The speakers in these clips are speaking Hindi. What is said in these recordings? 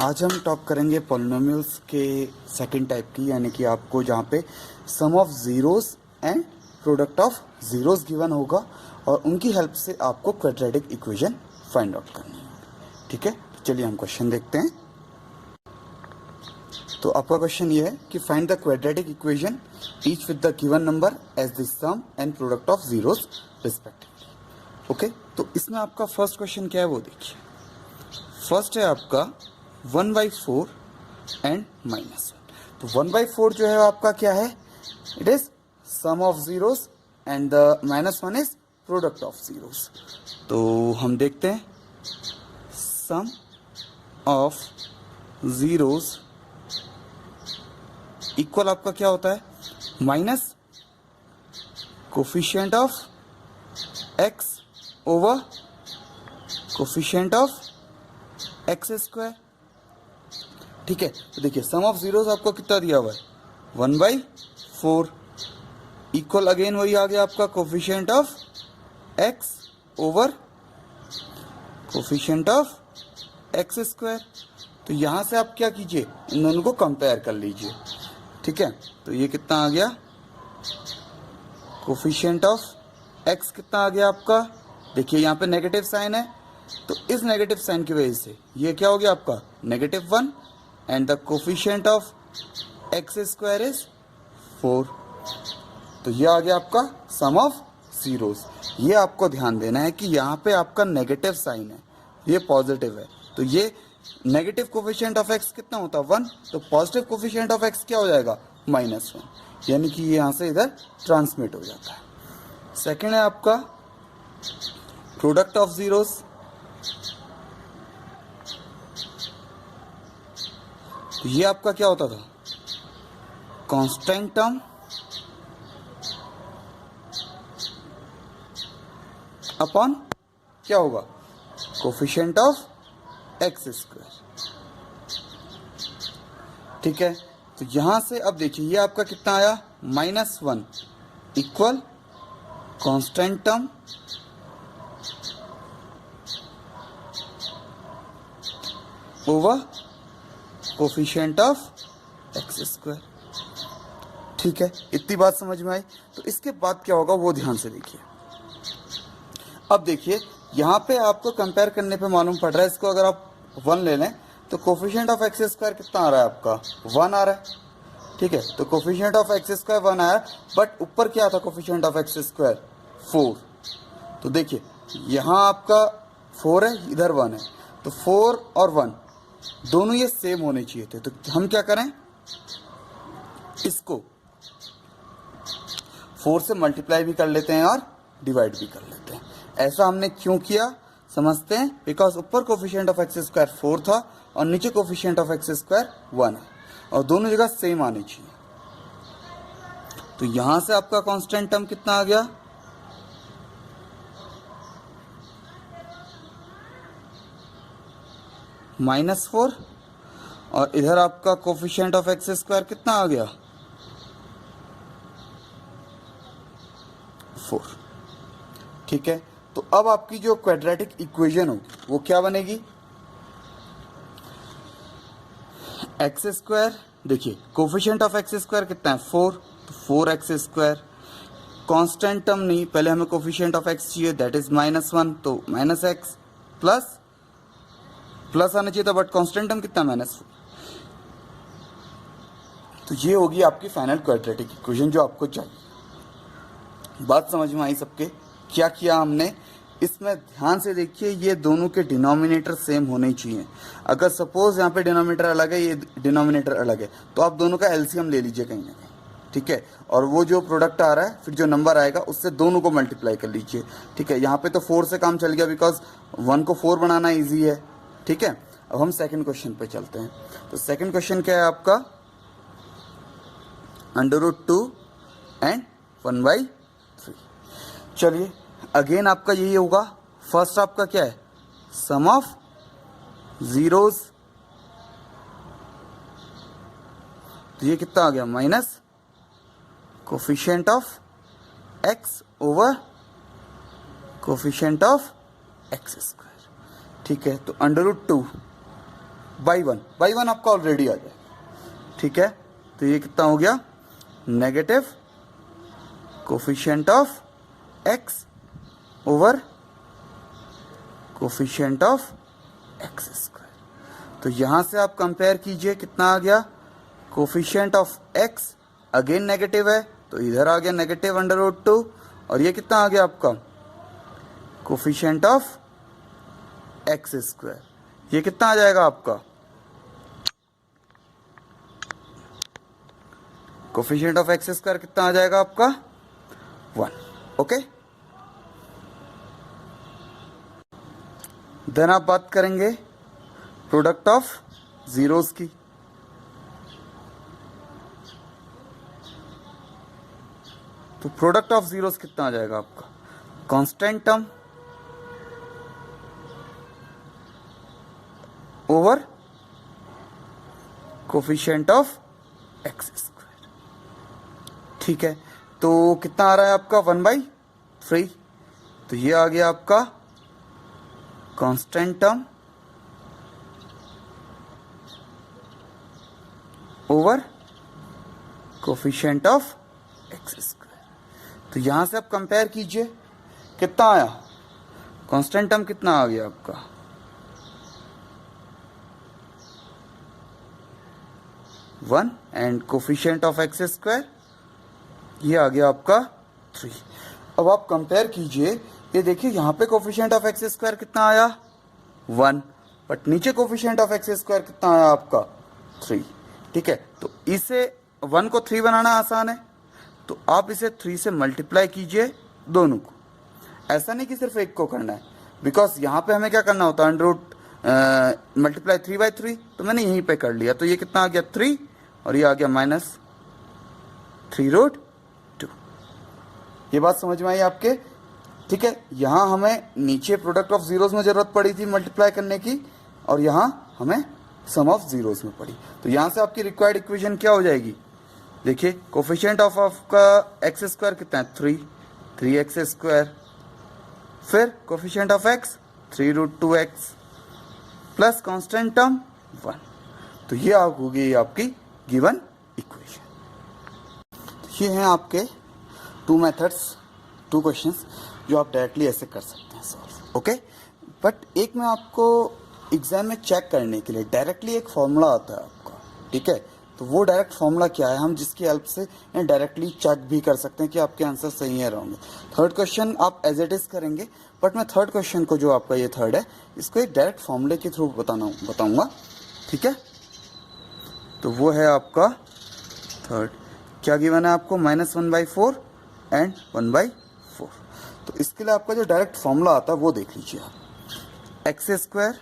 आज हम टॉक करेंगे पॉलिनोमियल्स के सेकंड टाइप की, यानी कि आपको जहाँ पे sum of zeros and product of zeros given होगा और उनकी हेल्प से आपको क्वाड्रेटिक इक्वेशन फाइंड आउट करनी है। ठीक है, तो चलिए हम क्वेश्चन देखते हैं। तो आपका क्वेश्चन ये है कि find the quadratic equation each with the given number as the sum and product of zeros respectively. Okay, तो इसमें आपका फर्स्ट क्वेश्चन क्या है वो देखिए। फर्स्ट है आपका 1/4 एंड -1। तो 1/4 जो है आपका क्या है, it is sum of zeros and the -1 is product of zeros. तो हम देखते हैं सम ऑफ जीरोस इक्वल आपका क्या होता है, minus coefficient of x over coefficient of x square. ठीक है, तो देखिए सम ऑफ जीरोस आपको कितना दिया हुआ है 1/4 इक्वल अगेन वही आ गया आपका coefficient of x over coefficient of x square. तो यहां से आप क्या कीजिए, इन दोनों को कंपेयर कर लीजिए। ठीक है, तो ये कितना आ गया, कोफिशिएंट ऑफ एक्स कितना आ गया आपका, देखिए यहाँ पे नेगेटिव साइन है, तो इस नेगेटिव साइन की वजह से ये क्या हो गया आपका -1 and the coefficient of x square is 4। तो ये आ गया आपका सम ऑफ जीरोस। ये आपको ध्यान देना है कि यहाँ पे आपका नेगेटिव साइन है, ये पॉजिटिव है, तो ये नेगेटिव कोफिशिएंट ऑफ एक्स कितना होता है 1, तो पॉजिटिव कोफिशिएंट ऑफ एक्स क्या हो जाएगा -1, यानी कि ये यहाँ से इधर ट्रांसमिट हो जाता है। सेकेंड है आपका प्रोडक्ट ऑफ जीरोस। तो ये आपका क्या होता था, कांस्टेंट टर्म अपॉन क्या होगा, कोफिशिएंट ऑफ एक्स स्क्वायर। ठीक है, तो यहां से अब देखिए ये आपका कितना आया -1 equal constant term over coefficient of x square. ठीक है, इतनी बात समझ में आई। तो इसके बाद क्या होगा वो ध्यान से देखिए। अब देखिए यहाँ पे आपको कंपेयर करने पे मालूम पड़ रहा है, इसको अगर आप 1 ले लें तो कोफिशिएंट ऑफ एक्स स्क्वायर कितना आ रहा है आपका 1 आ रहा है। ठीक है, तो कोफिशिएंट ऑफ एक्स स्क्वायर 1 आया, बट ऊपर क्या था कोफिशिएंट ऑफ एक्स स्क्वायर 4। तो देखिए यहाँ आपका 4 है, इधर 1 है, तो 4 और 1 दोनों ये सेम होने चाहिए थे। तो हम क्या करें, इसको 4 से मल्टीप्लाई भी कर लेते हैं और डिवाइड भी कर लेते हैं। ऐसा हमने क्यों किया समझते हैं, बिकॉज ऊपर कोफिशिएंट ऑफ एक्स स्क्वायर 4 था और नीचे कोफिशिएंट ऑफ एक्स स्क्वायर 1 है और दोनों जगह सेम आनी चाहिए। तो यहां से आपका कांस्टेंट टर्म कितना आ गया, -4 और इधर आपका कोफिशिएंट ऑफ एक्स स्क्वायर कितना आ गया 4। ठीक है, तो अब आपकी जो क्वाड्रेटिक इक्वेशन होगी वो क्या बनेगी, एक्स स्क्वायर, देखिए कोफिशिएंट ऑफ एक्स स्क्वायर कितना है 4, तो 4x स्क्वायर, कांस्टेंट टर्म नहीं, पहले हमें कोफिशिएंट ऑफ एक्स चाहिए दैट इज -1, तो -x प्लस आना चाहिए था, बट कांस्टेंट टर्म कितना -4। तो ये होगी आपकी फाइनल क्वाड्रेटिक इक्वेशन जो आपको चाहिए। बात समझ में आई सबके, क्या किया हमने इसमें, ध्यान से देखिए ये दोनों के डिनोमिनेटर सेम होने चाहिए। अगर सपोज यहाँ पे डिनोमिनेटर अलग है, ये डिनोमिनेटर अलग है, तो आप दोनों का एलसीएम ले लीजिए कहीं ना कहीं। ठीक है, और वो जो प्रोडक्ट आ रहा है फिर जो नंबर आएगा उससे दोनों को मल्टीप्लाई कर लीजिए। ठीक है, यहाँ पे तो 4 से काम चल गया बिकॉज 1 को 4 बनाना ईजी है। ठीक है, अब हम सेकेंड क्वेश्चन पे चलते हैं। तो सेकेंड क्वेश्चन क्या है आपका, √2 एंड 1/3। चलिए अगेन आपका यही होगा, फर्स्ट आपका क्या है सम ऑफ जीरोस, तो ये कितना आ गया minus coefficient of x over coefficient of x square. ठीक है, तो √2 बाई वन आपका ऑलरेडी आ जाएगा, ठीक है। तो ये कितना हो गया, negative coefficient of x over coefficient of x square. तो यहां से आप कंपेयर कीजिए, कितना आ गया, coefficient of x again negative है तो इधर आ गया नेगेटिव अंडर रूट 2, और ये कितना आ गया आपका, कोफिशिएंट ऑफ एक्स स्क्वायर, ये कितना आ जाएगा आपका, कोफिशिएंट ऑफ एक्स स्क्वायर कितना आ जाएगा आपका 1। ओके, देन आप बात करेंगे प्रोडक्ट ऑफ जीरोस की। तो प्रोडक्ट ऑफ जीरोस कितना आ जाएगा आपका, constant term over coefficient of x square, ठीक है। तो कितना आ रहा है आपका 1/3, तो ये आ गया आपका constant term over coefficient of x square. तो यहां से आप कंपेयर कीजिए, कितना आया, कांस्टेंट टर्म कितना आ गया आपका 1 and coefficient of x square ये आ गया आपका 3। अब आप कंपेयर कीजिए, ये देखिए यहाँ पे कोफिशिएंट ऑफ एक्स स्क्वायर कितना आया 1, बट नीचे कोफिशिएंट ऑफ एक्स स्क्वायर कितना आया आपका 3, ठीक है। तो इसे 1 को 3 बनाना आसान है, तो आप इसे 3 से मल्टीप्लाई कीजिए दोनों को, ऐसा नहीं कि सिर्फ एक को करना है, बिकॉज यहाँ पे हमें क्या करना होता है, अंडर रूट मल्टीप्लाई 3/3, तो मैंने यहीं पे कर लिया। तो ये कितना आ गया 3 और ये आ गया -3√2। ये बात समझ में आई आपके, ठीक है। यहाँ हमें नीचे प्रोडक्ट ऑफ जीरोस में जरूरत पड़ी थी मल्टीप्लाई करने की, और यहाँ हमें सम ऑफ जीरोस में पड़ी। तो यहाँ से आपकी रिक्वायर्ड इक्वेशन क्या हो जाएगी, देखिए कोफिशिएंट ऑफ आपका एक्स स्क्वायर कितना है 3x स्क्वायर, फिर coefficient of x 3√2x plus constant term 1। तो ये होगी आपकी गिवन इक्वेशन। ये हैं आपके 2 मेथड्स, 2 क्वेश्चंस जो आप डायरेक्टली ऐसे कर सकते हैं सॉल्व, ओके। बट एक मैं आपको एग्जाम में चेक करने के लिए डायरेक्टली एक फॉर्मूला आता है आपका, ठीक है। तो वो डायरेक्ट फॉर्मूला क्या है, हम जिसकी हेल्प से डायरेक्टली चेक भी कर सकते हैं कि आपके आंसर सही है रॉन्ग है। थर्ड क्वेश्चन आप एज इट इज करेंगे, बट मैं थर्ड क्वेश्चन को, जो आपका ये थर्ड है, इसको एक डायरेक्ट फॉर्मूले के थ्रू बताऊंगा, ठीक है। तो वो है आपका थर्ड, क्या गिवन है आपको, -1/4 एंड 1/4। तो इसके लिए आपका जो डायरेक्ट फॉर्मूला आता है वो देख लीजिए आप, x square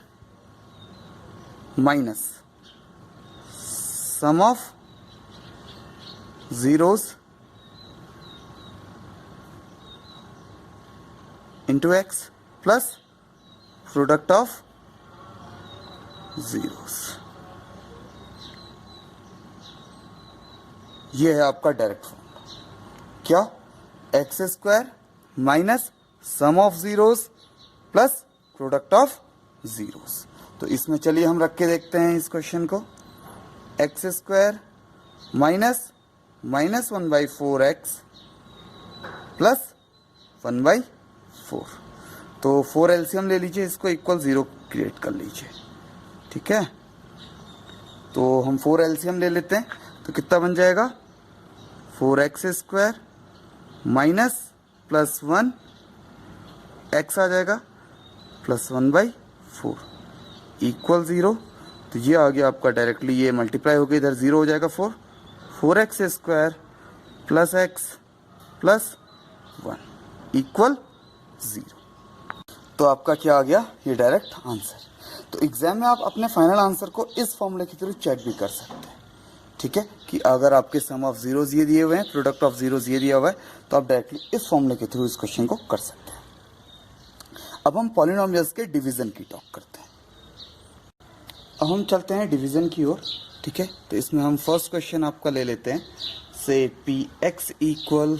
minus sum of zeros into x plus product of zeros. ये है आपका डायरेक्ट फॉर्मूला, क्या, x square minus sum of zeros plus product of zeros. तो इसमें चलिए हम रख के देखते हैं इस क्वेश्चन को, x square minus 1/4x plus 1/4। तो 4 एलसीएम ले लीजिए, इसको इक्वल 0 क्रिएट कर लीजिए, ठीक है। तो हम 4 एलसीएम ले लेते हैं, तो कितना बन जाएगा 4x square minus plus 1 x आ जाएगा प्लस 1/4 इक्वल 0। तो ये आ गया आपका डायरेक्टली, ये मल्टीप्लाई हो गया, इधर 0 हो जाएगा 4x square plus x plus 1 equal 0। तो आपका क्या आ गया, ये डायरेक्ट आंसर। तो एग्जाम में आप अपने फाइनल आंसर को इस फॉर्मूले के थ्रू चेक भी कर सकते हैं, ठीक है। कि अगर आपके सम ऑफ जीरोस ये दिए हुए हैं, प्रोडक्ट ऑफ जीरोस ये दिया हुआ है, तो आप डायरेक्टली इस फॉर्मूले के थ्रू इस क्वेश्चन को कर सकते हैं। अब हम पॉलिनोमियल्स के डिवीजन की टॉक करते हैं। अब हम चलते हैं डिवीजन की ओर, ठीक है। तो इसमें हम फर्स्ट क्वेश्चन आपका ले लेते हैं, से पी एक्स इक्वल,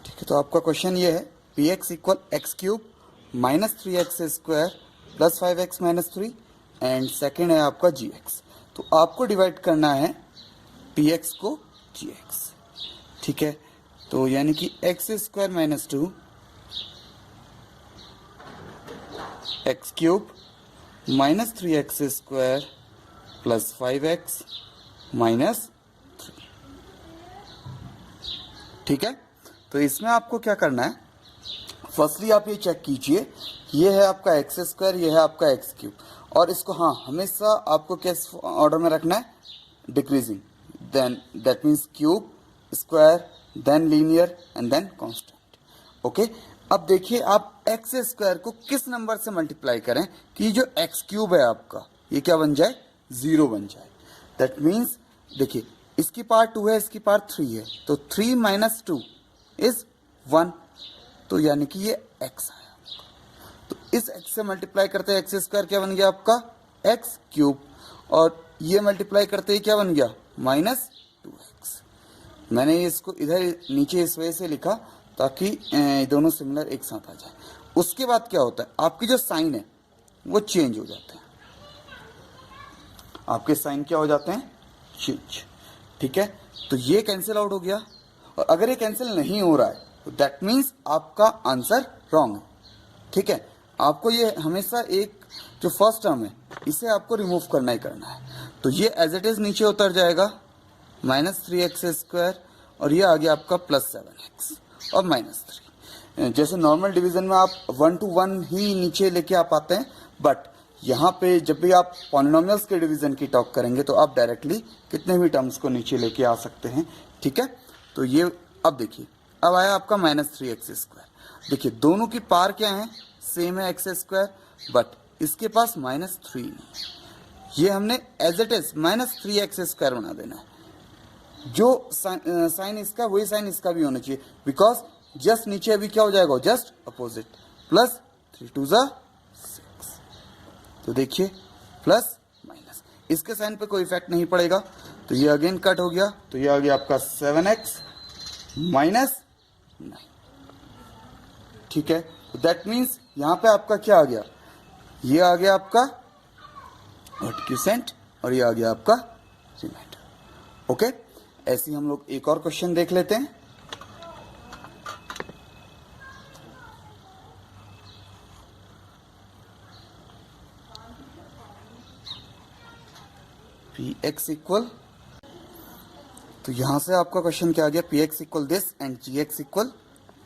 ठीक है। तो आपका क्वेश्चन ये है, P x equal x cube minus 3x square plus 5x minus 3 and second है आपका जी एक्स। तो आपको डिवाइड करना है पी एक्स को जी एक्स, ठीक है। तो यानी कि x square minus 2 x cube minus 3x square plus 5x minus 3, ठीक है। तो इसमें आपको क्या करना है, फर्स्टली आप ये चेक कीजिए, ये है आपका एक्स स्क्वायर, ये है आपका एक्स क्यूब, और इसको हाँ हमेशा आपको किस ऑर्डर में रखना है, decreasing, then that means cube, square, then linear and then constant, okay. अब देखिए आप एक्स स्क्वायर को किस नंबर से मल्टीप्लाई करें कि जो एक्स क्यूब है आपका ये क्या बन जाए, 0 बन जाए। दैट मीन्स देखिए इसकी पावर 2 है, इसकी पावर 3 है, तो 3 माइनस 2 इज 1, तो यानी कि ये x आया आपका। तो इस x से मल्टीप्लाई करते हैं एक्स स्क्वायर क्या बन गया आपका एक्स क्यूब, और ये मल्टीप्लाई करते ही क्या बन गया माइनस 2x। मैंने इसको इधर नीचे इस वजह से लिखा ताकि दोनों सिमिलर एक साथ आ जाए। उसके बाद क्या होता है, आपकी जो साइन है वो चेंज हो जाते हैं, आपके साइन क्या हो जाते हैं, चेंज, ठीक है। तो ये कैंसिल आउट हो गया, और अगर ये कैंसिल नहीं हो रहा है तो दैट मीन्स आपका आंसर रॉन्ग है, ठीक है। आपको ये हमेशा एक जो फर्स्ट टर्म है इसे आपको रिमूव करना ही करना है। तो ये एज इट इज नीचे उतर जाएगा माइनस 3x स्क्वायर, और ये आ गया आपका प्लस 7x और माइनस 3। जैसे नॉर्मल डिवीजन में आप 1 to 1 ही नीचे लेके आप आते हैं, बट यहाँ पे जब भी आप पॉलिनोमियल्स के डिवीजन की टॉक करेंगे तो आप डायरेक्टली कितने भी टर्म्स को नीचे लेके आ सकते हैं, ठीक है। तो ये अब देखिए अब आया आपका माइनस 3x स्क्वायर। देखिए दोनों की पार क्या है, सेम है एक्स स्क्वायर, बट इसके पास माइनस 3 नहीं है, ये हमने as it is minus 3x square बना देना है। जो साइन इसका वही साइन इसका भी होना चाहिए, बिकॉज जस्ट नीचे अभी क्या हो जाएगा, जस्ट अपोजिट, प्लस 3 2 6। तो देखिए प्लस माइनस, इसके साइन पे कोई इफेक्ट नहीं पड़ेगा, तो ये अगेन कट हो गया, तो ये आ गया आपका 7x माइनस 9, ठीक है। तो दैट मीन्स यहाँ पे आपका क्या आ गया, ये आ गया आपका क्यूसेंट और ये आ गया आपका रिमाइंडर, ओके। ऐसे ही हम लोग एक और क्वेश्चन देख लेते हैं। पी एक्स इक्वल, तो यहां से आपका क्वेश्चन क्या आ गया, P x equal this and G x equal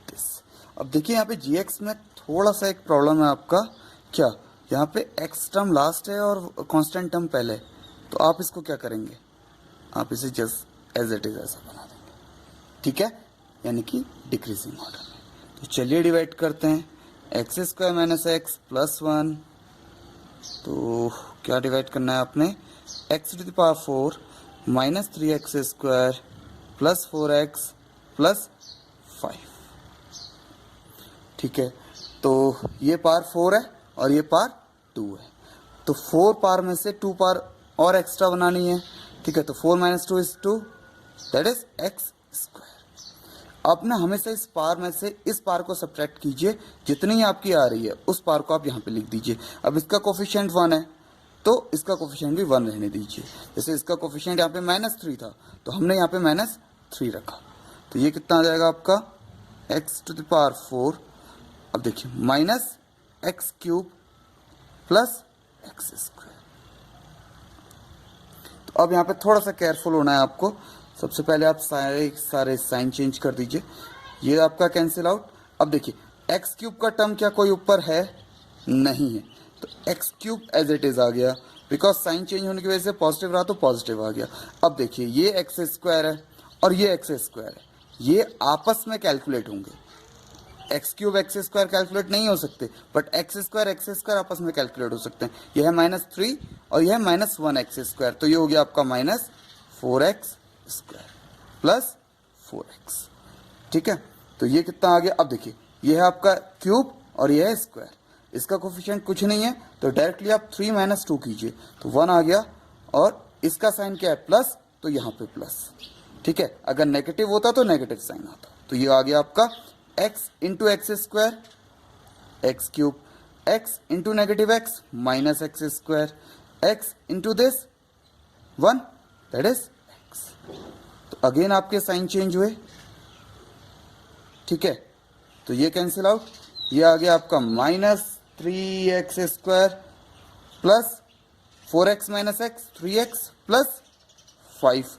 this. अब देखिए यहाँ पे जी एक्स में थोड़ा सा एक प्रॉब्लम है आपका, क्या यहाँ पे एक्स टर्म लास्ट है और कांस्टेंट टर्म पहले, तो आप इसको क्या करेंगे, आप इसे जस्ट एज इट इज ऐसा बना देंगे, ठीक है, यानी कि डिक्रीजिंग ऑर्डर में। तो चलिए डिवाइड करते हैं, x square minus x plus 1, तो क्या डिवाइड करना है आपने, x to the power 4 minus 3x square plus 4x plus 5, ठीक है। तो ये पार 4 है और ये पार 2 है, तो 4 पार में से 2 पार और एक्स्ट्रा बनानी है, ठीक है। तो 4 minus 2 is 2, that is x square. आप ना हमेशा इस पार में से इस पार को सब्ट्रैक्ट कीजिए, जितनी आपकी आ रही है उस पार को आप यहाँ पे लिख दीजिए। अब इसका कोफिशिएंट 1 है तो इसका कोफिशिएंट भी 1 रहने दीजिए। जैसे इसका कोफिशिएंट यहाँ पे माइनस 3 था तो हमने यहाँ पे माइनस 3 रखा, तो ये कितना आ जाएगा आपका एक्स टू द पावर 4। अब देखिए minus x cube plus x square. तो अब यहाँ पे थोड़ा सा केयरफुल होना है आपको। सबसे पहले आप सारे साइन चेंज कर दीजिए, ये आपका कैंसिल आउट। अब देखिए एक्स क्यूब का टर्म क्या कोई ऊपर है, नहीं है, तो X cube as it is आ गया, बिकॉज साइन चेंज होने की वजह से पॉजिटिव रहा तो पॉजिटिव आ गया। अब देखिए ये एक्स स्क्वायर है और ये एक्स स्क्वायर है, ये आपस में कैलकुलेट होंगे, x cube x square calculate नहीं हो सकते, बट एक्स स्क्वायर आपस में कैलकुलेट हो सकते हैं। यह है माइनस 3 और यह है माइनस 1 एक्स स्क्वायर, तो ये हो गया आपका minus 4x square plus 4x, ठीक है। तो ये कितना आ गया, अब देखिए ये है आपका क्यूब और ये है स्क्वायर, इसका कोफिशिएंट कुछ नहीं है, तो डायरेक्टली आप 3 माइनस 2 कीजिए तो 1 आ गया, और इसका साइन क्या है प्लस, तो यहाँ पे प्लस, ठीक है। अगर नेगेटिव होता तो नेगेटिव साइन आता, तो ये आ गया आपका x into x square x cube, x into negative x minus x square, x into this 1 that is x। तो अगेन आपके साइन चेंज हुए, ठीक है। तो ये कैंसिल आउट, ये आ गया आपका -3x² plus 4x minus x 3x plus 5,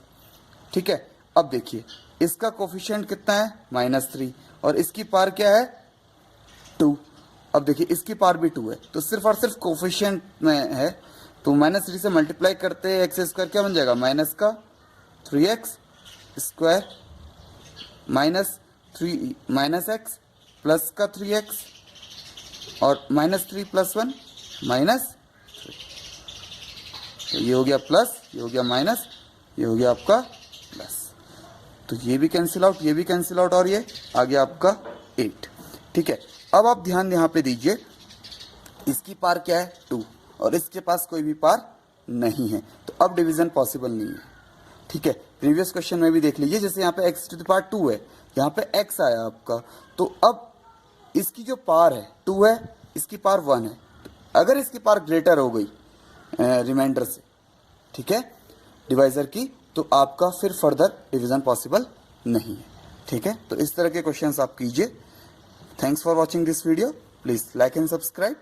ठीक है। अब देखिए इसका कोफिशिएंट कितना है -3 और इसकी पार क्या है 2। अब देखिए इसकी पार भी 2 है, तो सिर्फ और सिर्फ कोफिशिएंट में है, तो -3 से मल्टीप्लाई करते हैं x² क्या बन जाएगा माइनस का 3x² माइनस x प्लस का 3x और -3 प्लस 1 -3। तो ये हो गया प्लस, ये हो गया माइनस, ये हो गया आपका प्लस। तो ये भी कैंसिल आउट, ये भी कैंसिल आउट और ये आ गया आपका 8, ठीक है। अब आप ध्यान यहाँ पे दीजिए, इसकी पार क्या है 2 और इसके पास कोई भी पार नहीं है, तो अब डिवीजन पॉसिबल नहीं है, ठीक है। प्रीवियस क्वेश्चन में भी देख लीजिए, जैसे यहाँ पे x टू द पावर 2 है, यहाँ पे x आया आपका, तो अब इसकी जो पार है 2 है, इसकी पार 1 है, तो अगर इसकी पार ग्रेटर हो गई रिमाइंडर से, ठीक है, डिवाइजर की, तो आपका फिर फर्दर डिवीजन पॉसिबल नहीं है, ठीक है। तो इस तरह के क्वेश्चंस आप कीजिए। Thanks for watching this video, please like and subscribe.